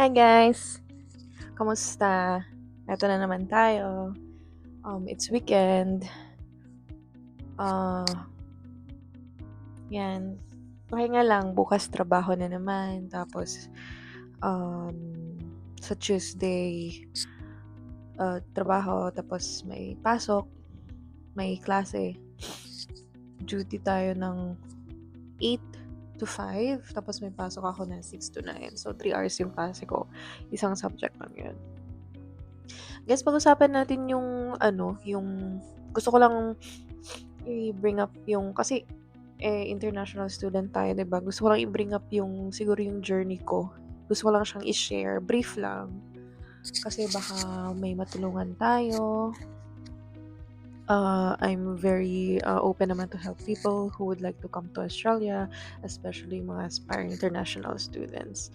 Hi guys! Kamusta? Eto na naman tayo. It's weekend. Yan. Pahinga lang. Bukas trabaho na naman. Tapos, um, sa Tuesday, trabaho. Tapos may pasok. May klase. Duty tayo ng 8 to 5. Tapos may pasok ako na 6 to 9. So, 3 hours yung klase ko. Isang subject lang yun. Guys, pag-usapan natin yung gusto ko lang i-bring up yung, kasi international student tayo, 'di ba? Gusto ko lang i-bring up yung siguro yung journey ko. Gusto ko lang siyang i-share, brief lang. Kasi baka may matulungan tayo. I'm very open naman to help people who would like to come to Australia, especially mga aspiring international students.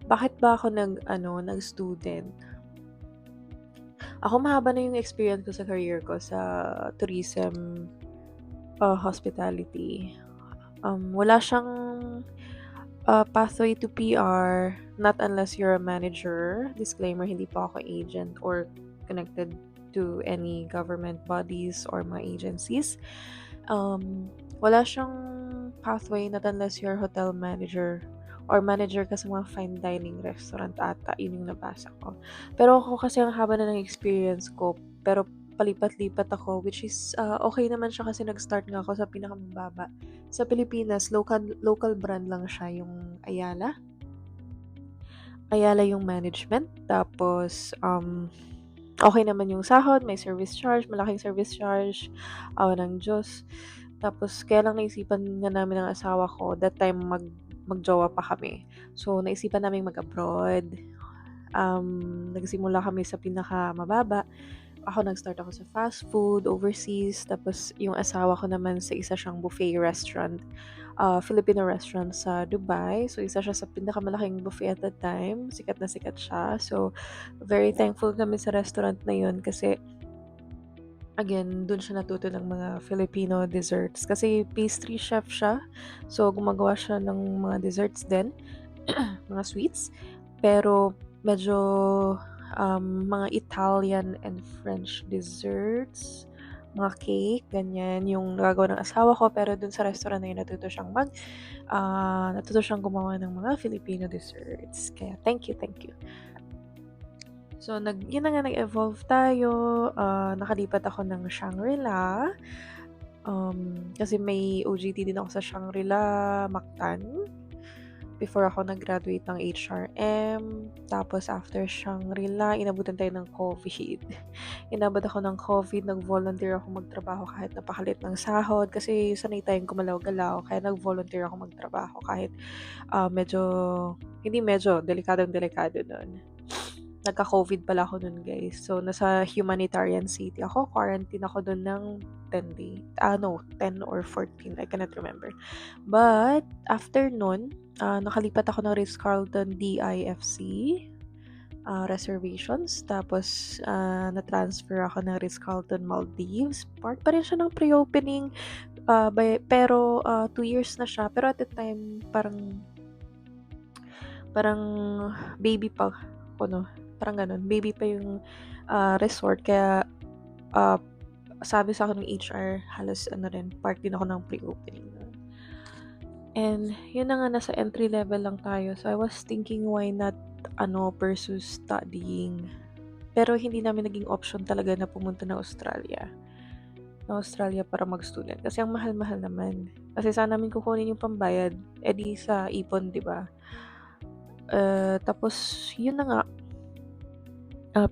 Bakit ba ako nag-student? Ako mahaba na yung experience ko sa career ko sa tourism, hospitality. Wala siyang pathway to PR, not unless you're a manager. Disclaimer, hindi po ako agent or connected to any government bodies or mga agencies. Wala siyang pathway not unless you're hotel manager or manager ka sa mga fine dining restaurant ata. Yun yung nabasa ko. Pero ako kasi ang haba na ng experience ko, pero palipat-lipat ako, which is okay naman siya kasi nag-start nga ako sa pinakamababa. Sa Pilipinas, local brand lang siya, yung Ayala. Ayala yung management. Tapos, okay naman yung sahod, may service charge, malaking service charge, awa ng Diyos. Tapos, kaya lang naisipan nga namin ng asawa ko, that time magjowa pa kami. So, naisipan namin mag-abroad. Nagsimula kami sa pinakamababa. Nag-start ako sa fast food, overseas. Tapos, yung asawa ko naman sa isa siyang buffet restaurant, Filipino restaurant sa Dubai. So, isa siya sa pinakamalaking buffet at that time. Sikat na sikat siya. So, very thankful kami sa restaurant na yun kasi, again, dun siya natuto ng mga Filipino desserts. Kasi pastry chef siya. So, gumagawa siya ng mga desserts din, mga sweets. Pero, medyo mga Italian and French desserts, mga cake, ganyan, yung nagagawa ng asawa ko. Pero dun sa restaurant na yun, natuto siyang gumawa ng mga Filipino desserts. Kaya, thank you, thank you. So, yun na nga, nag-evolve tayo. Nakalipat ako ng Shangri-La. Kasi may OJT din ako sa Shangri-La, Mactan. Before ako nag-graduate ng HRM. Tapos after Shangri-La, inabutan tayo ng COVID. Inabot ako ng COVID, nag-volunteer ako magtrabaho kahit napakalit ng sahod. Kasi sanay tayong gumalaw-galaw, kaya nag-volunteer ako magtrabaho kahit delikadong-delikado nun. Nagka-COVID pala ako nun, guys. So, nasa humanitarian city ako. Quarantine ako dun ng 10 or 14. I cannot remember. But, after nun, nakalipat ako ng Ritz-Carlton DIFC reservations. Tapos, na-transfer ako ng Ritz-Carlton Maldives. Part pa rin siya ng pre-opening. Pero, 2 years na siya. Pero at the time, parang baby pa ako, no? Parang ganun. Baby pa yung resort. Kaya, sabi sa akin ng HR, halos part din ako ng pre-opening. And, yun na nga, nasa entry level lang tayo. So, I was thinking, why not, pursue studying? Pero, hindi namin naging option talaga na pumunta na Australia. Para mag-student. Kasi, ang mahal-mahal naman. Kasi, saan namin kukunin yung pambayad? Di sa ipon, di ba? Tapos, yun na nga,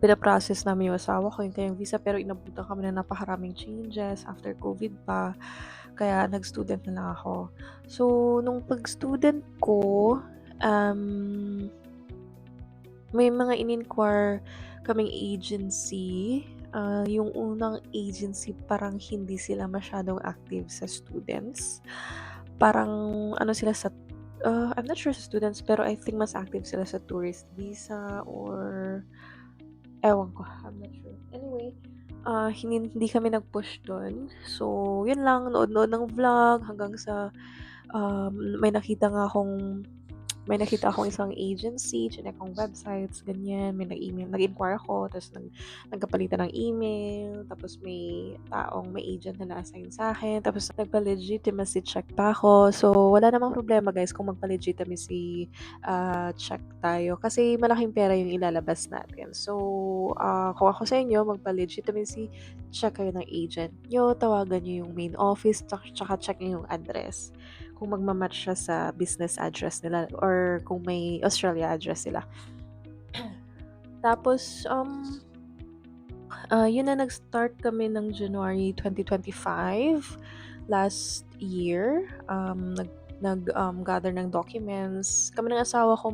pinaprocess namin yung asawa ko yung kanyang visa, pero inabutan kami na napakaraming changes after COVID pa. Kaya nag-student na lang ako. So, nung pag-student ko, may mga in-inquire kaming agency. Yung unang agency, parang hindi sila masyadong active sa students. Parang, sila sa I'm not sure sa students, pero I think mas active sila sa tourist visa or ewan ko, I'm not sure. Anyway, hindi kami nag-push doon. So, yun lang, nood-nood ng vlog hanggang sa may nakita nga akong may nakita akong isang agency, chinek kong websites, ganyan, may nag-email, nag-inquire ako, tapos nagkapalitan ng email, tapos may taong, may agent na na-assign sa akin, tapos nagpa-legitimacy check pa ako. So, wala namang problema guys kung magpa-legitimacy check tayo kasi malaking pera yung ilalabas natin. So, kung ako sa inyo, magpa-legitimacy check kayo ng agent nyo, tawagan nyo yung main office, tsaka check nyo yung address kung magmamatch siya sa business address nila or kung may Australia address sila. Tapos, yun na, nag-start kami ng January 2025 last year. Gather ng documents. Kami ng asawa ko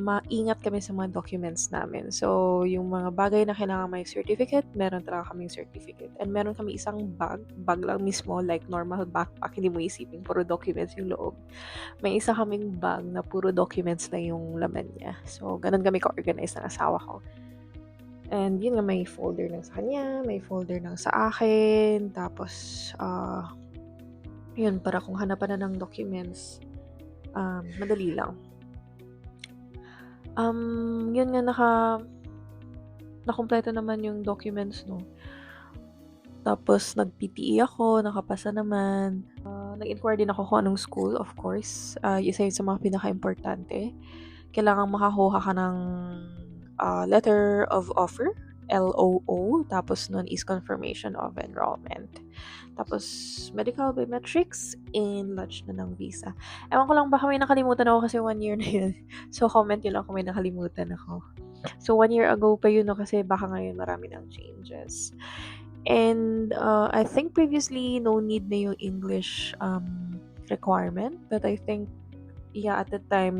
maingat kami sa mga documents namin. So, yung mga bagay na kailangan may certificate, meron talaga kaming certificate. And meron kami isang bag lang mismo, like normal backpack, hindi mo isipin, puro documents yung loob. May isa kaming bag na puro documents na yung laman niya. So, ganun kami ka-organize ng asawa ko. And yun nga, may folder lang sa kanya, may folder lang sa akin, tapos, yun, para kung hanapan na ng documents, madali lang. Yun nga, nakumpleto naman yung documents, no. Tapos, nag-PTE ako, nakapasa naman. Nag-inquire din ako kung anong school, of course. Isa yun sa mga pinaka-importante. Kailangan makakuha ka ng letter of offer, LOO, tapos nun is confirmation of enrollment. Tapos, medical biometrics, and lodge na ng visa. Ewan ko lang, baka may nakalimutan ako kasi 1 year na yun. So, comment nyo lang kung may nakalimutan ako. So, 1 year ago pa yun, no, kasi baka ngayon marami ng changes. And I think previously, no need na yung English requirement. But I think, yeah, at the time,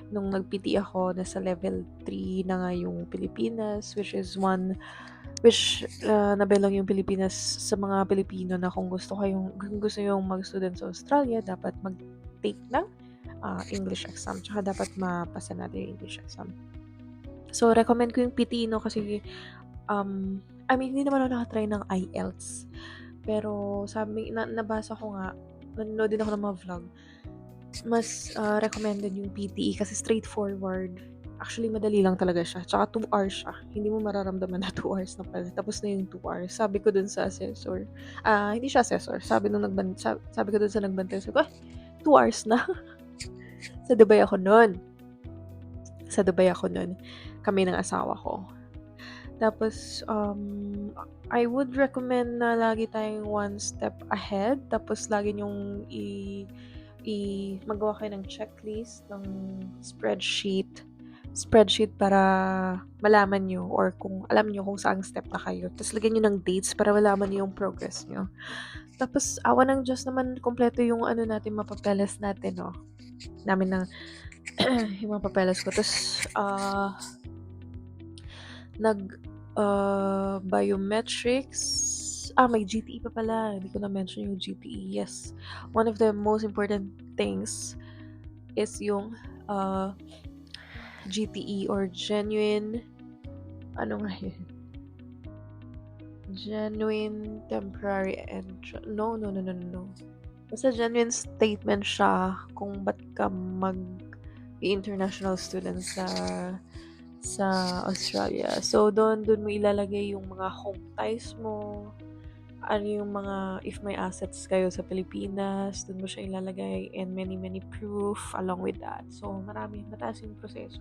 nung nag-PT ako, nasa level 3 na nga yung Pilipinas, which nabilang yung Pilipinas sa mga Pilipino na kung gusto yung mag-student sa Australia, dapat mag-take ng English exam. Tsaka dapat mapasa natin yung English exam. So, recommend ko yung PT, no, kasi hindi naman ako nakatry ng IELTS. Pero nabasa ko nga, nanonood din ako ng mga vlog, mas recommended yung PTE kasi straightforward. Actually, madali lang talaga siya. Tsaka 2 hours siya. Hindi mo mararamdaman na 2 hours na pala. Tapos na yung 2 hours. Sabi ko dun sa assessor. Hindi siya assessor. Sabi ko dun sa nagbantay. Sabi ko, 2 hours na. Sa Dubai ako nun. Kami ng asawa ko. Tapos, I would recommend na lagi tayong 1 step ahead. Tapos, lagi nyong magawa kayo ng checklist, ng spreadsheet para malaman nyo or kung alam nyo kung saang step na kayo. Tapos, lagyan nyo ng dates para malaman nyo yung progress nyo. Tapos, awa ng Diyos naman, kompleto yung natin, mapapeles natin, no? Namin ng yung mapapeles ko. Tapos, biometrics. May GTE pa pala. Hindi ko na-mention yung GTE. Yes. One of the most important things is yung GTE or genuine, genuine temporary no. Basta genuine statement siya kung ba't ka international student sa Australia. So, doon mo ilalagay yung mga home ties mo, yung mga, if may assets kayo sa Pilipinas, doon mo siya ilalagay, and many proof along with that. So, mataas yung proseso.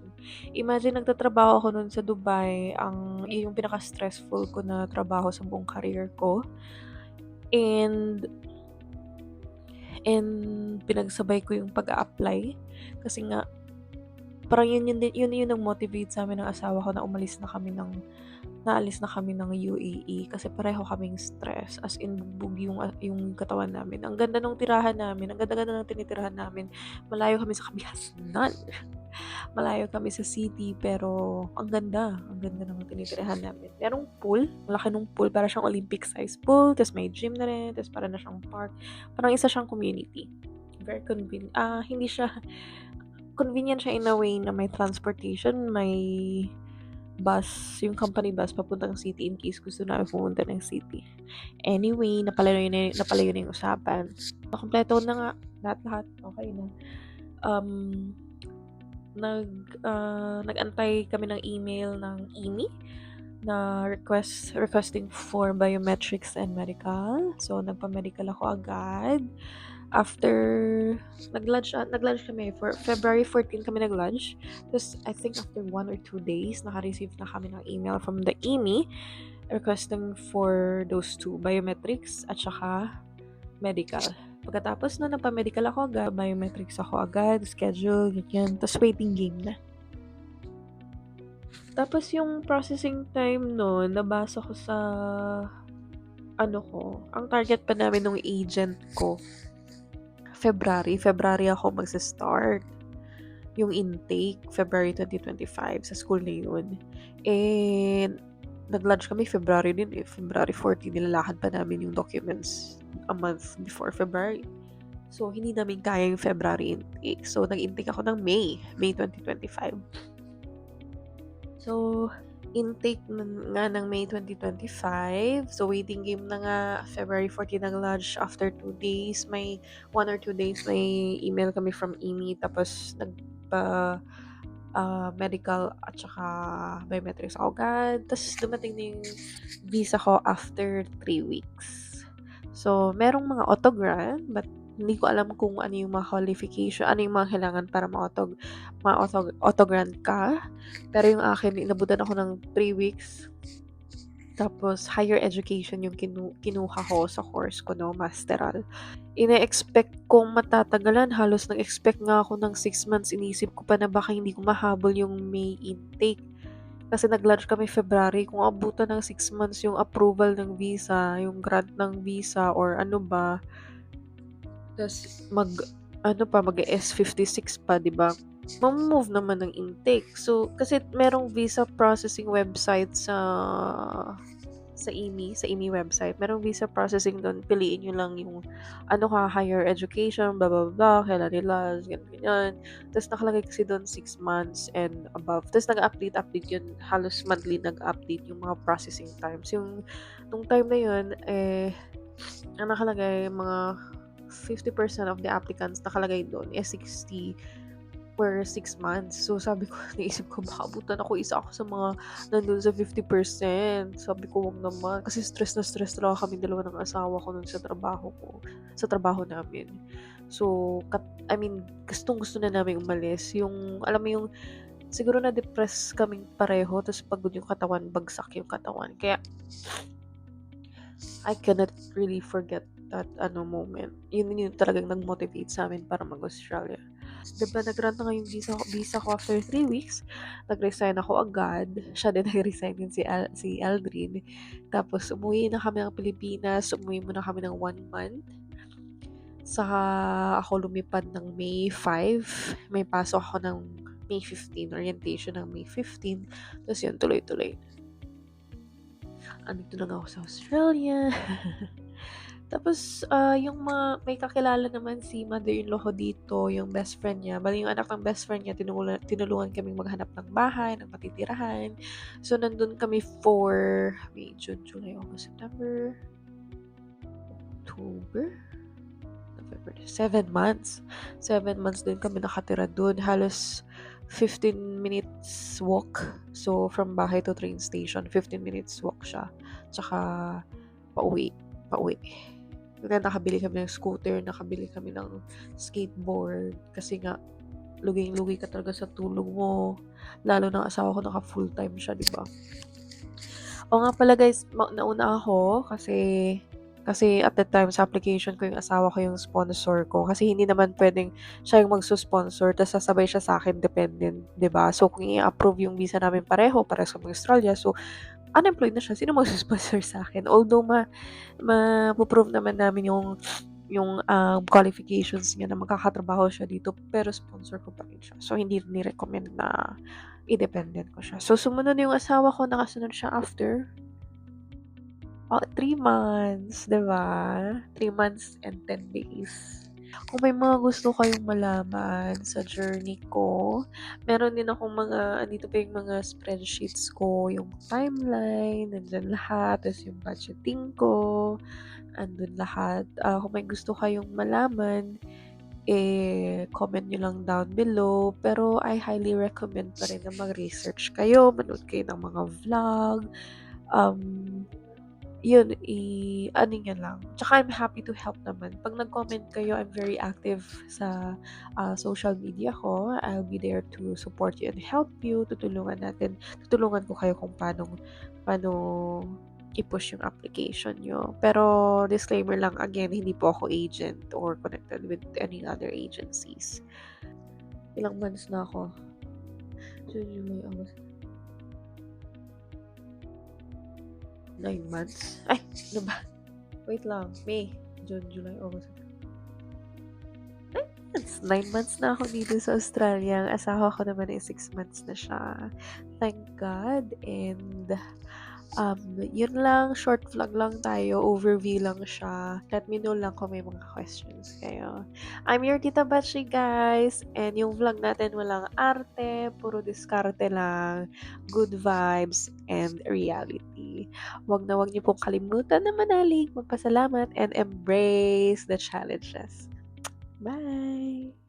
Imagine, nagtatrabaho ako noon sa Dubai, yung pinaka-stressful ko na trabaho sa buong career ko. And pinagsabay ko yung pag-a-apply kasi nga parang yun nag-motivate sa amin ng asawa ko na naalis na kami ng UAE kasi pareho kaming stress, as in bugbog yung katawan namin. Ang ganda ng tirahan namin, ang ganda-ganda ng tinitirahan namin. Malayo kami sa kabihasnan. Malayo kami sa city, pero ang ganda ng tinitirahan namin. Merong pool, malaki ng pool, para siyang Olympic size pool, tapos may gym na rin, tapos para na siyang park. Parang isa siyang community. Very convenient. Hindi siya convenient siya in a way na may transportation, may bus, yung company bus papuntang city in case gusto namin pumunta ng city. Anyway, napalayo na yung usapan. Kompleto na nga lahat. Okay na. um, nag-antay kami ng email ng IMI na requesting for biometrics and medical. So, nagpa-medical ako agad. After, nag-lunch kami. For February 14 kami nag-lunch. Tapos, I think after 1 or 2 days, naka-receive na kami ng email from the IMI requesting for those two, biometrics at saka medical. Pagkatapos na nagpa-medical ako agad, biometrics ako agad, schedule, ganyan. Tapos waiting game na. Tapos yung processing time nun, nabasa ko sa ang target pa namin ng agent ko, February ako magsa-start. Yung intake, February 2025, sa school na yun. And, nag-lunch kami February din eh. February 14, nilalakad pa namin yung documents a month before February. So, hindi namin kaya yung February intake. So, nag-intake ako ng May 2025. So, intake nga ng May 2025. So, waiting game na nga. February 14 nag-lunch. After 2 days, may 1 or 2 days, may email kami from IMI. Tapos, medical at saka biometrics ako agad. Tapos, dumating na yung visa ko after 3 weeks. So, merong mga autogrant, but hindi ko alam kung ano yung mga qualification, ano yung mga kailangan para autogrant ka. Pero yung akin, inabutan ako ng 3 weeks. Tapos, higher education yung kinuha ko sa course ko, no, masteral. Ine-expect kong matatagalan. Halos nag-expect nga ako ng 6 months. Inisip ko pa na baka hindi ko mahabol yung May intake. Kasi nag-lunch kami February. Kung abutan ng 6 months yung approval ng visa, yung grant ng visa, or ano ba, tas mag-S56 pa, diba? Mamove naman ng intake. So, kasi merong visa processing website sa IMI website. Merong visa processing doon. Piliin nyo lang yung higher education, blah, blah, blah, kailan nila, ganyan. Tapos nakalagay kasi doon 6 months and above. Tapos nag-update yun. Halos monthly nag-update yung mga processing times. Nung time na yun, ang nakalagay, mga 50% of the applicants nakalagay doon 60 per 6 months. So, sabi ko, naisip ko, baka abutan ako, isa ako sa mga nandun sa 50%. Sabi ko, wag naman. Kasi stress na stress talaga kami dalawa ng asawa ko nun sa trabaho namin. So, gustong-gusto na namin umalis. Alam mo yung, siguro na-depress kaming pareho, tapos pagod yung katawan, bagsak yung katawan. Kaya, I cannot really forget that moment. Yun talagang nag-motivate sa amin para mag-Australia. Diba, nag-grant na nga yung visa ko after 3 weeks. Nag-resign ako agad. Siya din nag-resign din si Aldrin. Tapos, umuwi na kami ng Pilipinas. Umuwi muna kami ng 1 month. Saka ako lumipad ng May 5. May pasok ako ng May 15. Orientation ng May 15. Tapos yun, tuloy-tuloy. Andito na nga ako sa Australia. Tapos, yung may kakilala naman si mother-in-law ko dito, yung best friend niya. Bali, yung anak ng best friend niya, tinulungan kaming maghanap ng bahay, ng matitirahan. So, nandun kami for May, June, July, August, September, October, November, 7 months. 7 months din kami nakatira dun. Halos 15 minutes walk. So, from bahay to train station, 15 minutes walk siya. Tsaka, pauwi. Nakabili kami ng scooter, nakabili kami ng skateboard. Kasi nga, luging-lugi ka talaga sa tulog mo. Lalo na asawa ko, naka full-time siya, diba? O nga pala guys, nauna ako kasi at that time sa application ko, yung asawa ko yung sponsor ko. Kasi hindi naman pwedeng siya yung magsusponsor tapos sasabay siya sa akin, dependent, 'di ba? So kung i-approve yung visa namin pareho para sa Australia, so unemployed na siya. Sino magsusponsor sa akin? Although ma-prove naman namin yung qualifications niya na magkakatrabaho siya dito, pero sponsor ko pa rin siya. So hindi ni-recommend na independent ko siya. So sumunod yung asawa ko, nakasunod siya after 3 months, 'di ba? 3 months and 10 days. Kung may mga gusto kayong malaman sa journey ko, meron din akong andito pa yung mga spreadsheets ko, yung timeline, nandyan lahat, tapos yung budgeting ko, andun lahat. Kung may gusto kayong malaman, comment nyo lang down below. Pero I highly recommend pa rin na mag-research kayo, manood kayo ng mga vlog. Um, Yun, ano nyo lang. Tsaka I'm happy to help naman. Pag nag-comment kayo, I'm very active sa social media ko. I'll be there to support you and help you. Tutulungan ko kayo kung paano i-push yung application nyo. Pero disclaimer lang, again, hindi po ako agent or connected with any other agencies. Ilang months na ako? June, July, August. 9 months? Ay, ano ba? Wait lang. May, June, July, August. 9 months na ako dito sa Australia. Ang asawa ko naman ay 6 months na siya. Thank God. And yun lang, short vlog lang tayo, overview lang siya. Let me know lang kung may mga questions kayo. I'm your Tita Batshi, guys. And yung vlog natin walang arte, puro diskarte lang, good vibes, and reality. Wag na wag niyo pong kalimutan na manalig, magpasalamat, and embrace the challenges. Bye!